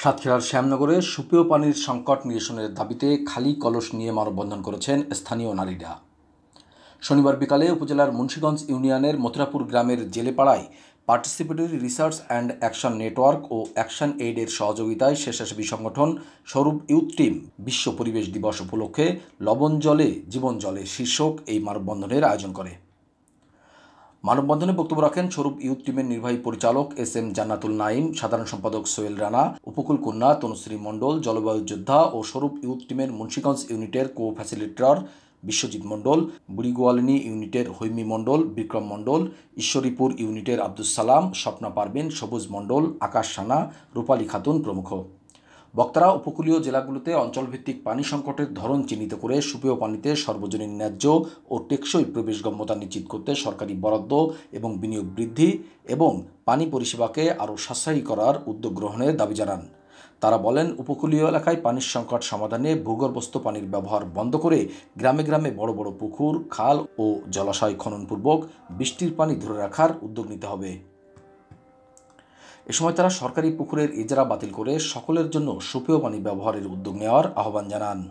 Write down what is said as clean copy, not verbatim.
সাতক্ষীরার শ্যামনগরে সুপেয় পানির সংকট নিরসনের দাবিতে খালি কলস নিয়ে মানববন্ধন করেছেন স্থানীয় নারীরা। শনিবার বিকালে উপজেলার মুন্সীগঞ্জ ইউনিয়নের মথুরাপুর গ্রামের জেলেপাড়ায় participatory research and action network ও অ্যাকশন এইডের সহযোগিতায় স্বেচ্ছাসেবী সংগঠন স্বরূপ ইউথ টিম বিশ্ব পরিবেশ দিবস উপলক্ষে লবণ জলে জীবন জলে শীর্ষক এই মানববন্ধনের আয়োজন করে। মানববন্ধনে বক্তব্য রাখেন স্বরূপ ইউথ টিমের নির্বাহী পরিচালক এস.এম. জান্নাতুল নাঈম, সাধারণ সম্পাদক সোহেল রানা, উপকূল কন্যা তনুশ্রী মণ্ডল, জলবায়ু যোদ্ধা ও স্বরূপ ইউথ টিমের মুন্সীগঞ্জ ইউনিটের কো-ফ্যাসিলিটেটর বিশ্বজিৎ মণ্ডল, বুড়িগোয়ালিনী ইউনিটের হৈমী মণ্ডল, বিক্রম মণ্ডল, ঈশ্বরীপুর ইউনিটের আব্দুস সালাম, স্বপ্না পারভিন, সবুজ মণ্ডল, আকাশ সানা, রূপালী খাতুন প্রমুখ। বক্তারা উপকূলীয় জেলাগুলোতে অঞ্চলভিত্তিক পানি সংকটের ধরন চিহ্নিত করে সুপেয় পানিতে সর্বজনীন ন্যায্য ও টেকসই প্রবেশগম্যতা নিশ্চিত করতে সরকারি বরাদ্দ এবং বিনিয়োগ বৃদ্ধি এবং পানি পরিষেবাকে আরও সাশ্রয়ী করার উদ্যোগ গ্রহণের দাবি জানান। তারা বলেন, উপকূলীয় এলাকায় পানির সংকট সমাধানে ভূগর্ভস্থ পানির ব্যবহার বন্ধ করে গ্রামে গ্রামে বড় বড় পুকুর, খাল ও জলাশয় খননপূর্বক বৃষ্টির পানি ধরে রাখার উদ্যোগ নিতে হবে। এ সময় তারা সরকারি পুকুরের ইজারা বাতিল করে সকলের জন্য সুপেয় পানি ব্যবহারের উদ্যোগ নেওয়ার আহ্বান জানান।